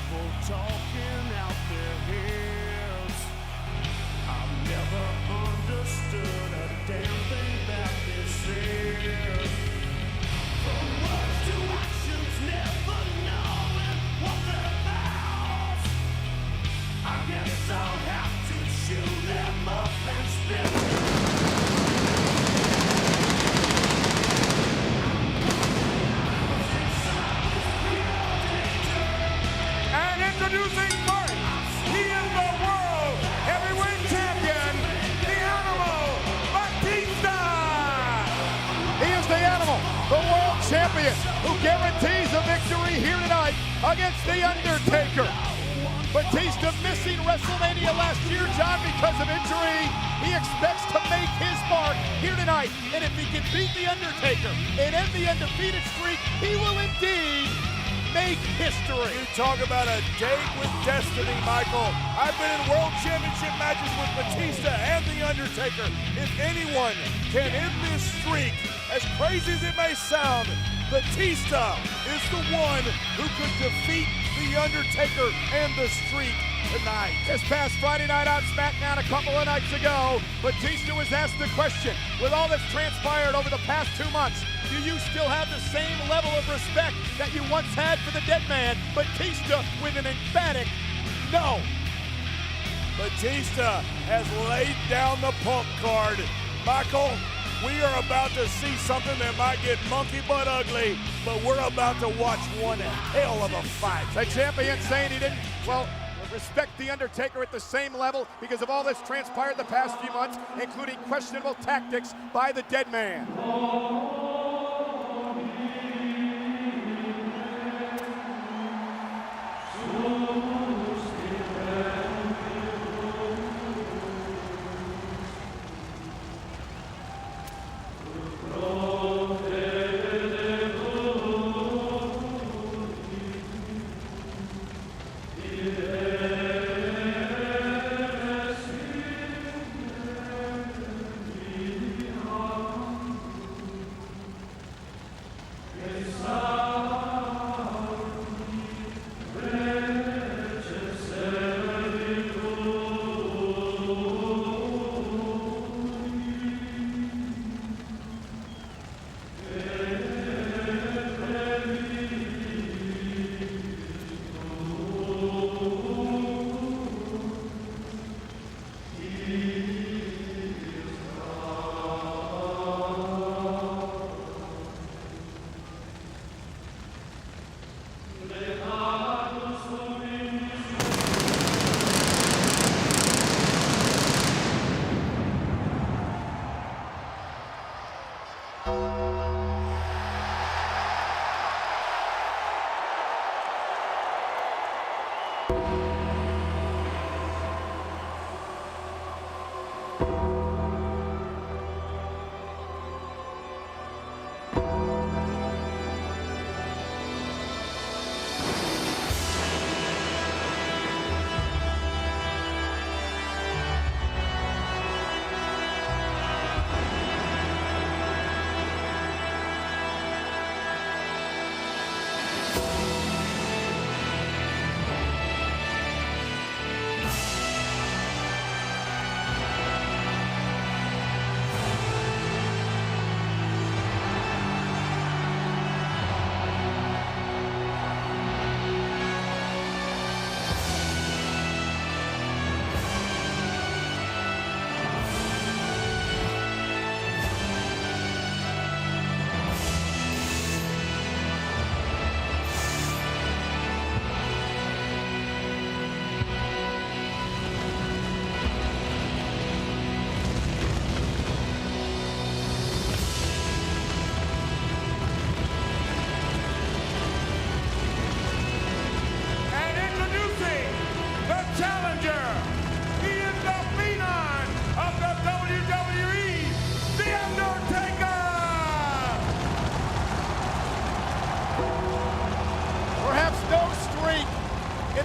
people talking out their heads. I've never understood a damn thing that they said. From words to actions, never knowing what they're about. I guess I'll have to shoot them up and spit. Introducing first, he is the world heavyweight champion, the Animal, Batista! He is the Animal, the world champion, who guarantees a victory here tonight against the Undertaker. Batista missing WrestleMania last year, John, because of injury. He expects to make his mark here tonight, and if he can beat the Undertaker and end the undefeated streak, he will indeed make history. You talk about a date with destiny, Michael. I've been in world championship matches with Batista and The Undertaker. If anyone can end this streak, as crazy as it may sound, Batista is the one who could defeat The Undertaker and the streak tonight. This past Friday night on SmackDown a couple of nights ago, Batista was asked the question, with all that's transpired over the past 2 months, do you still have the same level of respect that you once had for the dead man? Batista with an emphatic no. Batista has laid down the punk card. Michael, we are about to see something that might get monkey butt ugly, but we're about to watch one hell of a fight. The champion saying he didn't, respect The Undertaker at the same level because of all that's transpired the past few months, including questionable tactics by the dead man.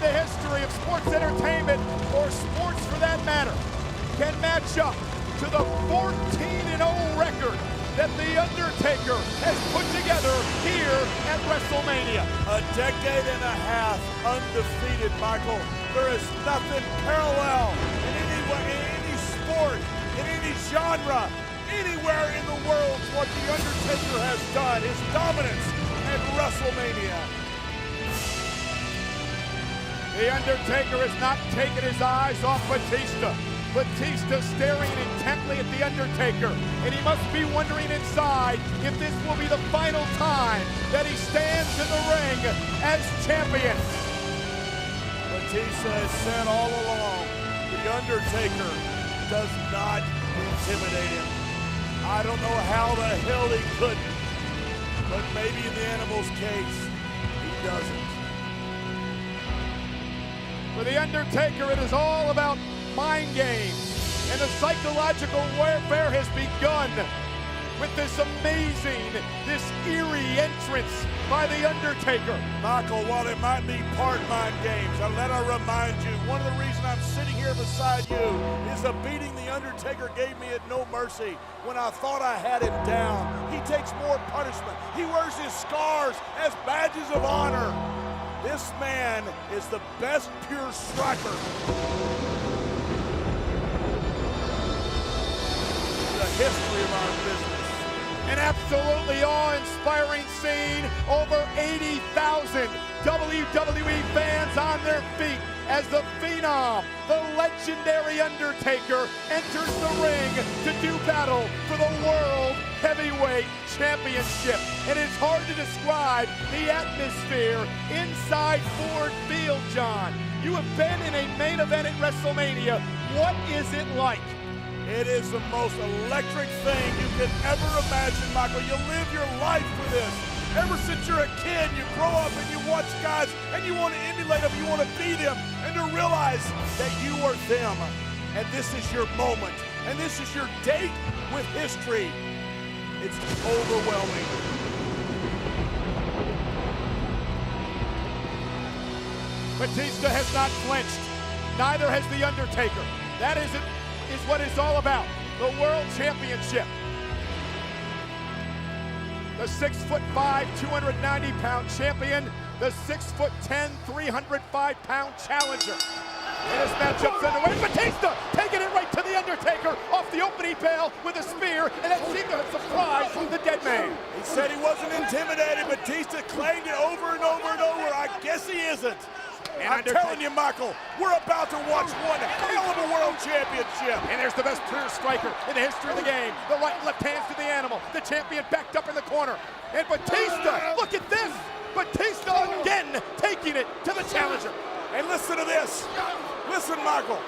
the history of sports entertainment, or sports for that matter, can match up to the 14-0 record that The Undertaker has put together here at WrestleMania. A decade and a half undefeated, Michael. There is nothing parallel in any sport, in any genre, anywhere in the world to what The Undertaker has done. His dominance at WrestleMania. The Undertaker has not taken his eyes off Batista. Batista staring intently at The Undertaker, and he must be wondering inside if this will be the final time that he stands in the ring as champion. Batista has said all along, The Undertaker does not intimidate him. I don't know how the hell he couldn't, but maybe in the Animal's case, he doesn't. For The Undertaker, it is all about mind games, and the psychological warfare has begun with this amazing, this eerie entrance by The Undertaker. Michael, while it might be part mind games, and let I remind you, one of the reasons I'm sitting here beside you is the beating The Undertaker gave me at No Mercy when I thought I had him down. He takes more punishment. He wears his scars as badges of honor. This man is the best pure striker in the history of our business. An absolutely awe-inspiring scene. Over 80,000 WWE fans on their feet as the Phenom, the legendary Undertaker, enters the ring to do battle for the World Heavyweight Championship. And it's hard to describe the atmosphere inside Ford Field, John. You have been in a main event at WrestleMania. What is it like? It is the most electric thing you could ever imagine, Michael. You live your life for this. Ever since you're a kid, you grow up and you watch guys and you want to emulate them, you want to be them, and to realize that you are them. And this is your moment. And this is your date with history. It's overwhelming. Batista has not flinched. Neither has The Undertaker. That is what it's all about. The World Championship. The 6'5", 290-pound champion. The 6'10", 305-pound challenger. And this matchup's underway. Batista taking it right to The Undertaker off the opening bell with a spear, and that seemed to have surprised the dead man. He said he wasn't intimidated. Batista claimed it over and over and over. I guess he isn't. And I'm telling you, Michael, we're about to watch one hell of a world championship. And there's the best pure striker in the history of the game. The right and left hands to the Animal. The champion backed up in the corner. And Batista, look at this. Batista again taking it to the challenger. And listen to this. Listen, Michael.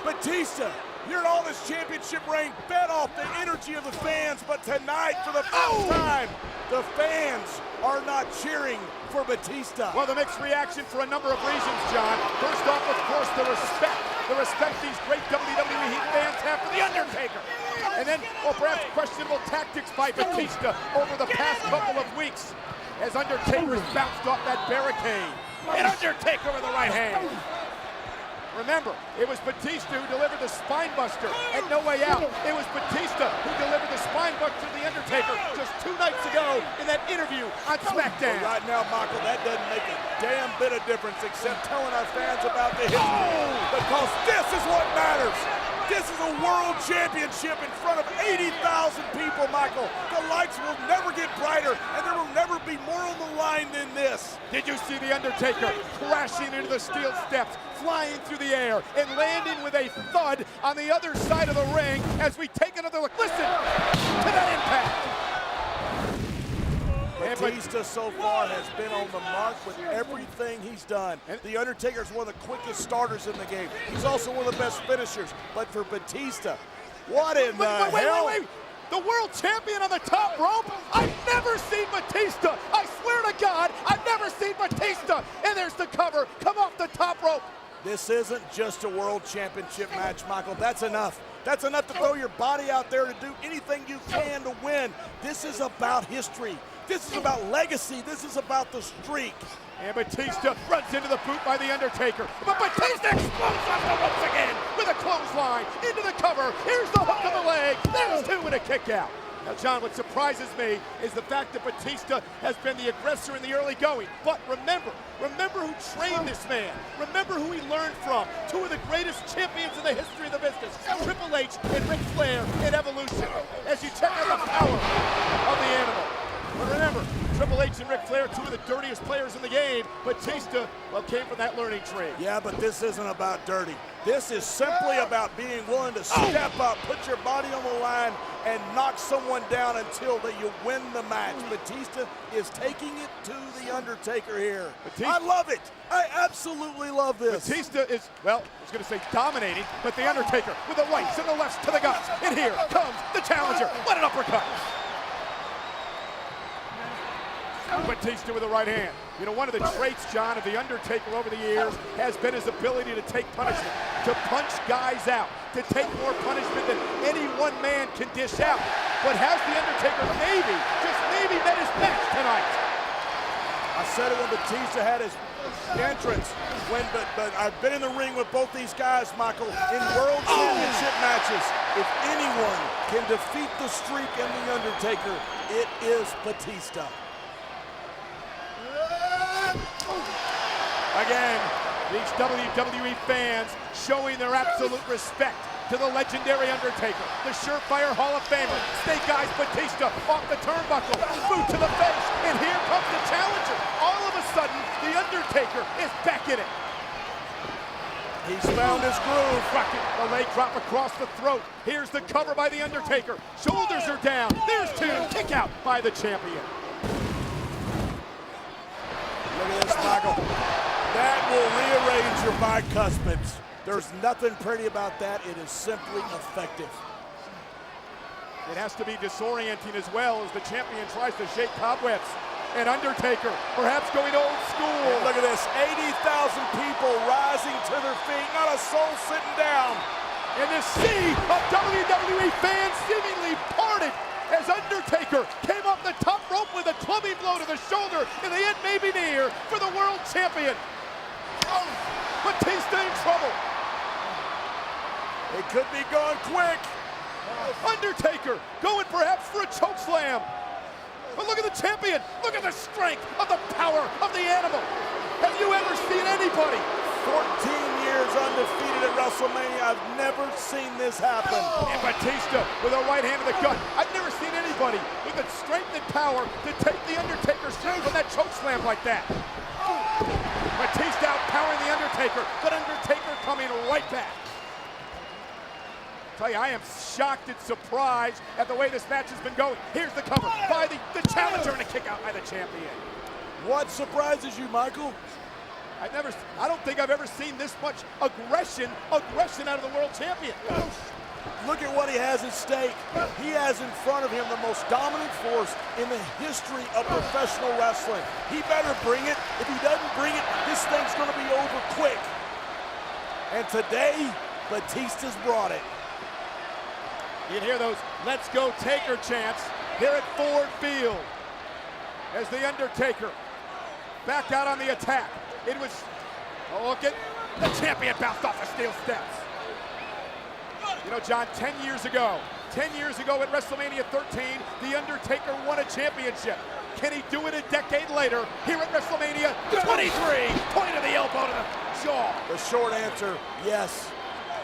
Batista, here in all this championship reign, fed off the energy of the fans. But tonight, for the first time, the fans are not cheering for Batista. Well, the mixed reaction for a number of reasons, John. First off, of course, the respect these great WWE fans have for The Undertaker. And then, well, perhaps questionable tactics by Batista over the past couple of weeks as Undertaker has bounced off that barricade. And Undertaker with the right hand. Remember, it was Batista who delivered the spine buster at No Way Out. It was Batista who delivered the spine buster to The Undertaker just 2 nights ago in that interview on SmackDown. Well, right now, Michael, that doesn't make a damn bit of difference except telling our fans about the history. Because this is what matters. This is a world championship in front of 80,000 people, Michael. The lights will never get brighter, and there will never be more on the line than this. Did you see The Undertaker crashing into the steel steps, flying through the air, and landing with a thud on the other side of the ring as we take another look? Listen to that impact. Batista so far has been on the mark with everything he's done. The Undertaker is one of the quickest starters in the game. He's also one of the best finishers. But for Batista, what in the hell? Wait. The world champion on the top rope? I've never seen Batista. I swear to God, I've never seen Batista. And there's the cover. Come off the top rope. This isn't just a world championship match, Michael. That's enough. That's enough to throw your body out there to do anything you can to win. This is about history. This is about legacy. This is about the streak. And Batista runs into the boot by The Undertaker. But Batista explodes off the ropes again with a clothesline into the cover. Here's the hook of the leg. There's 2 and a kick out. Now, John, what surprises me is the fact that Batista has been the aggressor in the early going. But remember who trained this man. Remember who he learned from. Two of the greatest champions in the history of the business, Triple H and Ric Flair in Evolution. As you check out the power of the animal. But remember, Triple H and Ric Flair, two of the dirtiest players in the game. Batista, well, came from that learning tree. Yeah, but this isn't about dirty. This is simply about being willing to step up, put your body on the line, and knock someone down until that you win the match. Batista is taking it to the Undertaker here. I love it. I absolutely love this. Batista is, well, I was going to say dominating, but the Undertaker with the rights and the lefts to the guts. And here comes the challenger. What an uppercut. Batista with the right hand. You know, one of the traits, John, of the Undertaker over the years has been his ability to take punishment, to punch guys out, to take more punishment than any one man can dish out. But has the Undertaker maybe, just maybe, met his match tonight? I said it when Batista had his entrance, but I've been in the ring with both these guys, Michael, in World Championship matches. If anyone can defeat the streak and the Undertaker, it is Batista. Again, these WWE fans showing their absolute respect to the legendary Undertaker, the surefire Hall of Famer. Snake Eyes Batista off the turnbuckle, boot to the face, and here comes the challenger. All of a sudden, the Undertaker is back in it. He's found his groove. The leg drop across the throat. Here's the cover by the Undertaker. Shoulders are down. There's two. Kick out by the champion. Look at this, Michael. That will rearrange your bicuspids. There's nothing pretty about that. It is simply effective. It has to be disorienting as well as the champion tries to shake cobwebs. And Undertaker, perhaps going old school. And look at this, 80,000 people rising to their feet, not a soul sitting down. And the sea of WWE fans seemingly parted as Undertaker came off the top rope with a clubbing blow to the shoulder, and the end may be near for the world champion. Batista in trouble. It could be going quick. Undertaker going perhaps for a chokeslam. But look at the champion. Look at the strength of the power of the animal. Have you ever seen anybody? 14 years undefeated at WrestleMania. I've never seen this happen. And Batista with a right hand to the gut. I've never seen anybody with the strength and power to take the Undertaker straight from that chokeslam like that. Batista outpowering the Undertaker, but Undertaker coming right back. I tell you, I am shocked and surprised at the way this match has been going. Here's the cover by the challenger and a kick out by the champion. What surprises you, Michael? I don't think I've ever seen this much aggression out of the world champion. Look at what he has at stake. He has in front of him the most dominant force in the history of professional wrestling. He better bring it. If he doesn't bring it, this thing's going to be over quick. And today, Batista's brought it. You can hear those "Let's Go Taker" chants here at Ford Field as the Undertaker back out on the attack. It was, oh, look at the champion bounced off the steel steps. You know, John, 10 years ago at WrestleMania 13, The Undertaker won a championship. Can he do it a decade later here at WrestleMania 23? Point of the elbow to the jaw. The short answer, yes.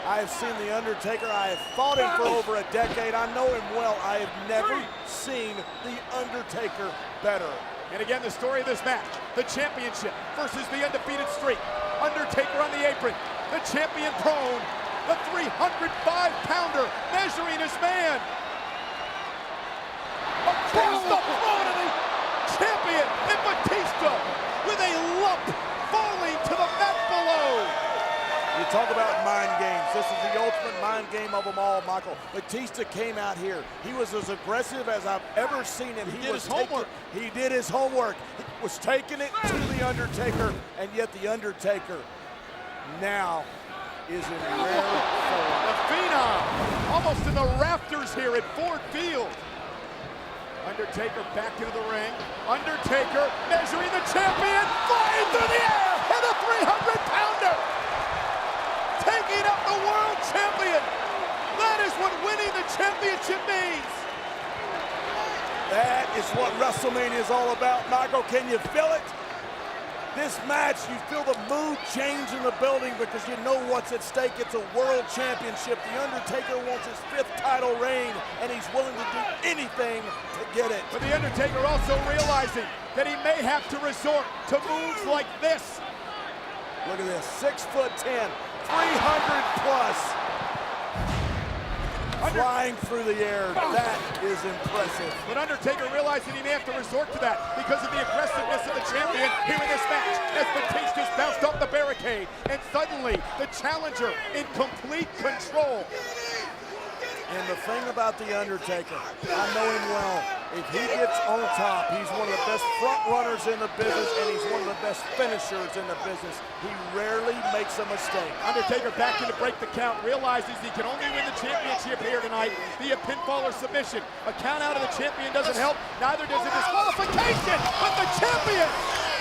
I have seen The Undertaker. I have fought him for over a decade. I know him well. I have never seen The Undertaker better. And again, the story of this match, the championship versus the undefeated streak. Undertaker on the apron, the champion prone, the 305-pounder measuring his man. Across the throat of the champion, and Batista with a lump falling to the mat below. You talk about mind games. This is the ultimate mind game of them all, Michael. Batista came out here. He was as aggressive as I've ever seen him. He did his homework. He did his homework. He was taking it to the Undertaker, and yet the Undertaker now is in rare form. The Phenom, almost in the rafters here at Ford Field. Undertaker back into the ring. Undertaker measuring the champion, flying through the air, and a 300-pounder. Taking up the world champion. That is what winning the championship means. That is what WrestleMania is all about, Michael. Can you feel it? This match, you feel the mood change in the building because you know what's at stake. It's a world championship. The Undertaker wants his 5th title reign, and he's willing to do anything to get it. But the Undertaker also realizing that he may have to resort to moves like this. Look at this, 6'10", 300 plus. Flying through the air, that is impressive. But Undertaker realizing he may have to resort to that because of the aggressiveness of the champion here in this match as Batista's bounced off the barricade, and suddenly the challenger in complete control. And the thing about the Undertaker, I know him well. If he gets on top, he's one of the best front runners in the business, and he's one of the best finishers in the business. He rarely makes a mistake. Undertaker back in to break the count, realizes he can only win the championship here tonight via pinfall or submission. A count out of the champion doesn't help, neither does a disqualification, but the champion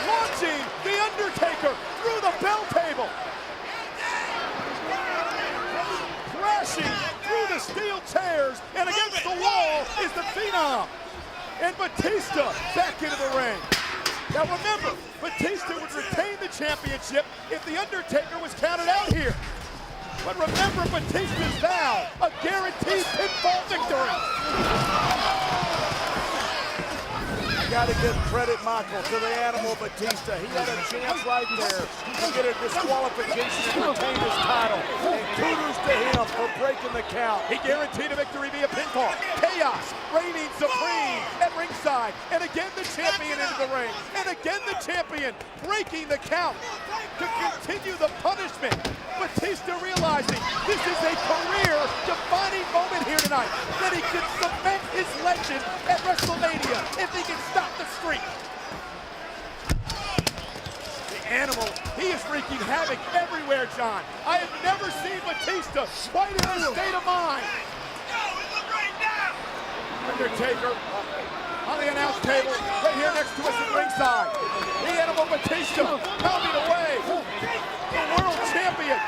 launching the Undertaker through the bell table. Crashing through the steel chairs, and against the wall is the Phenom. And Batista back into the ring. Now remember, Batista would retain the championship if the Undertaker was counted out here. But remember Batista's vow, a guaranteed pinfall victory. I gotta give credit, Michael, to the animal Batista. He had a chance right there to get a disqualification and retain his title. And kudos to him for breaking the count. He guaranteed a victory via pinfall. Chaos reigning supreme at ringside. And again the champion into the ring. And again the champion breaking the count to continue the punishment. Batista realizing this is a career-defining moment here tonight, that he can cement his legend at WrestleMania if he can stop the streak. The animal, he is wreaking havoc everywhere, John. I have never seen Batista quite in this state of mind. Undertaker on the announce table, right here next to us at ringside. The animal Batista pounding away. The world champion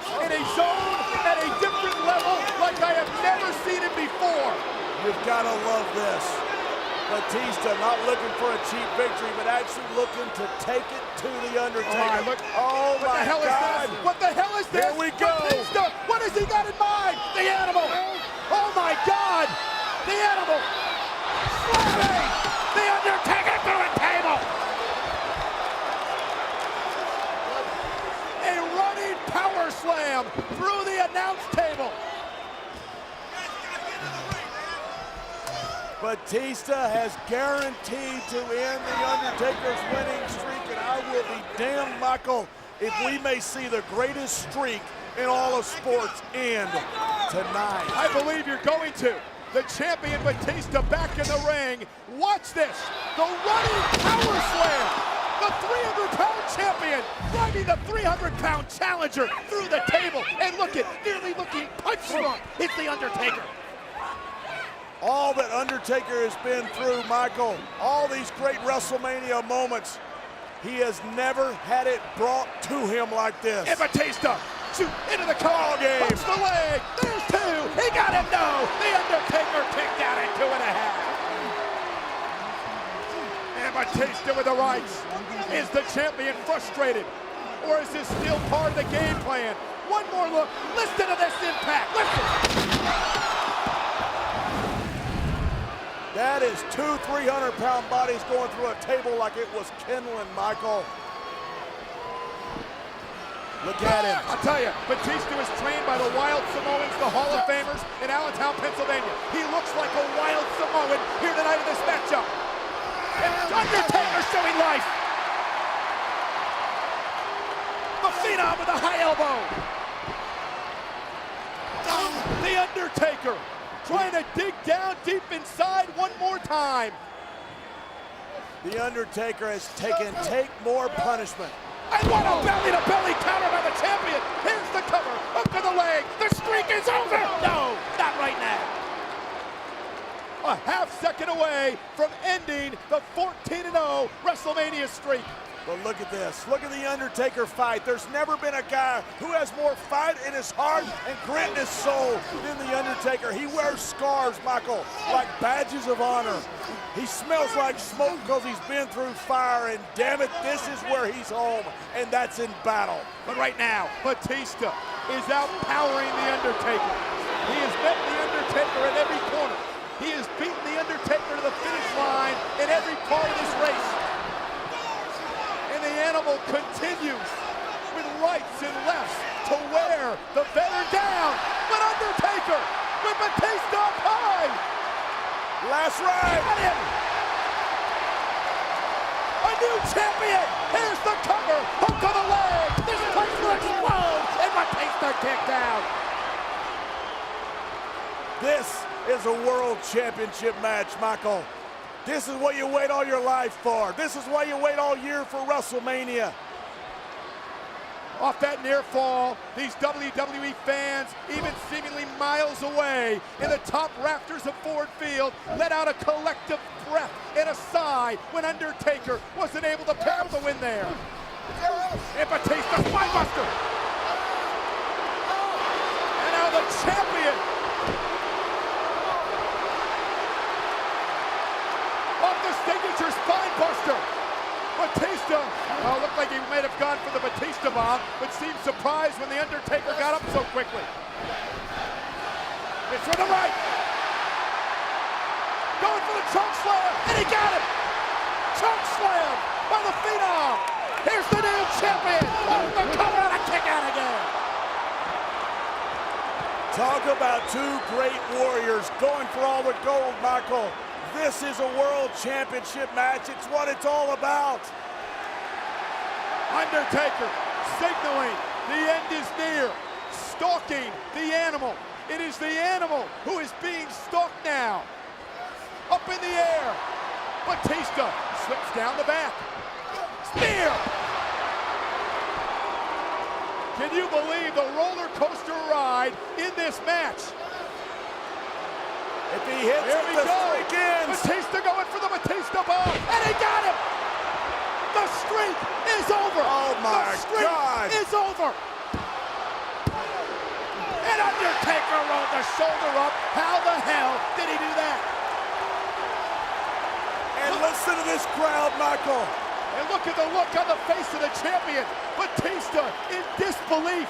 in a zone at a different level like I have never seen it before. You've got to love this. Batista not looking for a cheap victory, but actually looking to take it to the Undertaker. Oh my God. What the hell is this? Here we go. Batista, what has he got in mind? The animal. Oh my God. The animal. Slamming the Undertaker through a table. A running power slam through the announce table. Batista has guaranteed to end the Undertaker's winning streak, and I will be damned, Michael, if we may see the greatest streak in all of sports end tonight. I believe you're going to. The champion Batista back in the ring. Watch this. The running power slam. The 300-pound champion driving the 300-pound challenger through the table. And look at, nearly looking punch drunk. It's the Undertaker. All that Undertaker has been through, Michael, all these great WrestleMania moments, he has never had it brought to him like this. And Batista, shoot into the call game. Punch the leg. There's two. He got him. No. The Undertaker kicked out at 2.5. And Batista with the rights. Is the champion frustrated? Or is this still part of the game plan? One more look. Listen to this impact. Listen. That is 2 300-pound bodies going through a table like it was kindling, Michael. Look at him. I'll tell you, Batista was trained by the Wild Samoans, the Hall of Famers in Allentown, Pennsylvania. He looks like a Wild Samoan here tonight in this matchup. And Undertaker showing life. The Phenom with a high elbow. The Undertaker trying to dig down deep inside one more time. The Undertaker has taken take more punishment. And what a belly-to-belly counter by the champion. Here's the cover, up to the leg. The streak is over. No, not right now. A half second away from ending the 14-0 WrestleMania streak. But look at this. Look at the Undertaker fight. There's never been a guy who has more fight in his heart and grit in his soul than the Undertaker. He wears scars, Michael, like badges of honor. He smells like smoke because he's been through fire, and damn it, this is where he's home, and that's in battle. But right now, Batista is outpowering the Undertaker. He has met the Undertaker at every corner. He has beaten the Undertaker to the finish line in every part of this race. And the animal continues with rights and lefts to wear the veteran down. But Undertaker with Batista up high. Last ride. Got him. A new champion. Here's the cover. Hook to the leg. This place will explode. And Batista kicked out. This is a world championship match, Michael. This is what you wait all your life for. This is why you wait all year for WrestleMania. Off that near fall, these WWE fans, even seemingly miles away in the top rafters of Ford Field, let out a collective breath and a sigh when Undertaker wasn't able to pick up the win there. And Batista, spinebuster. And now the champion. Off the signature spinebuster. Batista, looked like he might have gone for the Batista bomb, but seemed surprised when the Undertaker got up so quickly. It's for the right. Going for the choke slam, and he got him. Choke slam by the Phenom. Here's the new champion. Off the cover and a kick out again. Talk about two great warriors going for all the gold, Michael. This is a world championship match. It's what it's all about. Undertaker signaling the end is near, stalking the animal. It is the animal who is being stalked now. Up in the air. Batista slips down the back. Spear! Can you believe the roller coaster ride in this match? If he hits Here it, we the go. streak ends. Batista going for the Batista bomb, and he got him. The streak is over. Oh my the streak God. is over. And Undertaker rolled the shoulder up. How the hell did he do that? And listen to this crowd, Michael. And look at the look on the face of the champion. Batista in disbelief.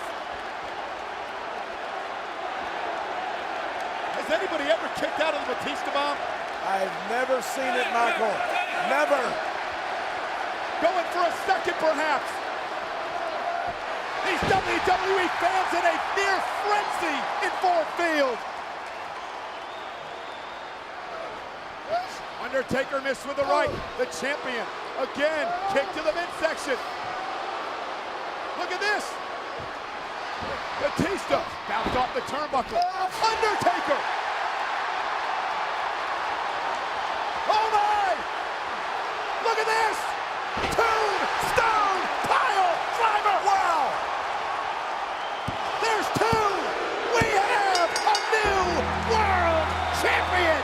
Has anybody ever kicked out of the Batista bomb? I've never seen it, Michael. Never. Going for a second, perhaps. These WWE fans in a near frenzy in Ford Field. Undertaker missed with the right. The champion, again, kick to the midsection. Look at this. Batista bounced off the turnbuckle. Undertaker. Oh my! Look at this! Tombstone pile driver! Wow! There's two! We have a new world champion!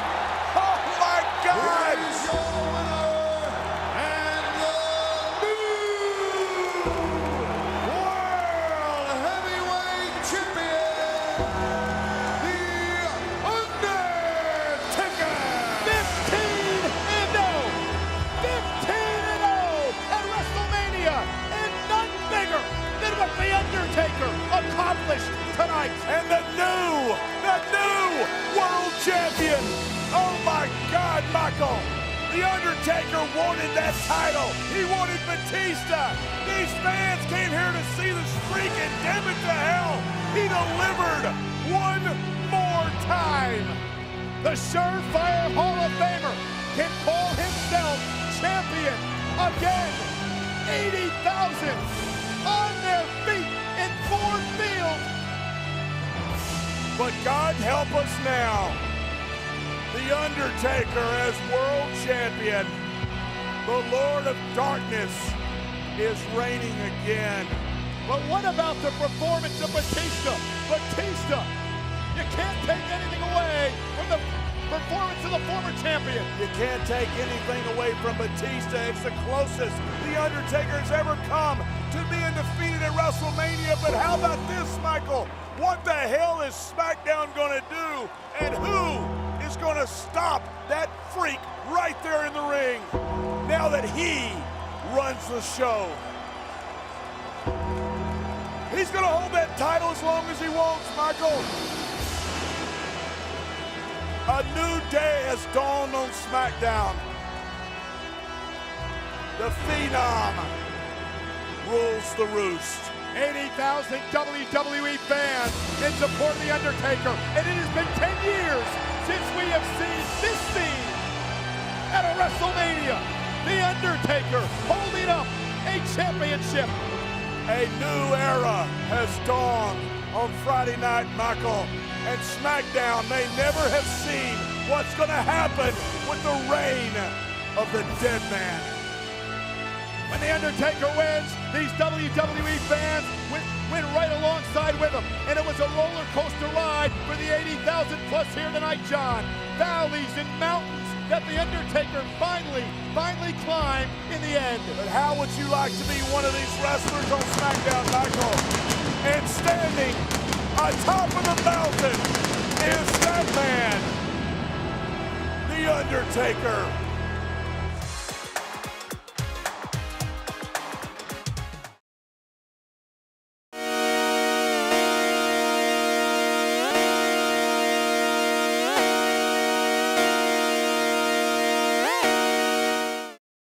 Oh my God! And the new World Heavyweight Champion, The Undertaker! 15-0! 15-0 at WrestleMania! And none bigger than what The Undertaker accomplished tonight! And the new world champion. Oh my God, Michael. The Undertaker wanted that title. He wanted Batista. These fans came here to see the streak, and damn it to hell, he delivered one more time. The surefire Hall of Famer can call himself champion again. 80,000 on their feet in Ford Field. But God help us now. The Undertaker as world champion. The Lord of Darkness is reigning again. But what about the performance of Batista? Batista You can't take anything away from the performance of the former champion. You can't take anything away from Batista. It's the closest The Undertaker has ever come to being defeated at WrestleMania. But how about this, Michael? What the hell is SmackDown gonna do? And who is gonna stop that freak right there in the ring now that he runs the show? He's gonna hold that title as long as he wants, Michael. A new day has dawned on SmackDown. The Phenom rules the roost. 80,000 WWE fans in support of The Undertaker. And it has been 10 years since we have seen this scene at a WrestleMania. The Undertaker holding up a championship. A new era has dawned on Friday night, Michael. And SmackDown may never have seen what's going to happen with the reign of the dead man. When The Undertaker wins, these WWE fans went right alongside with him. And it was a roller coaster ride for the 80,000 plus here tonight, John. Valleys and mountains that The Undertaker finally climbed in the end. But how would you like to be one of these wrestlers on SmackDown, Michael? And standing atop of the mountain is that man, The Undertaker.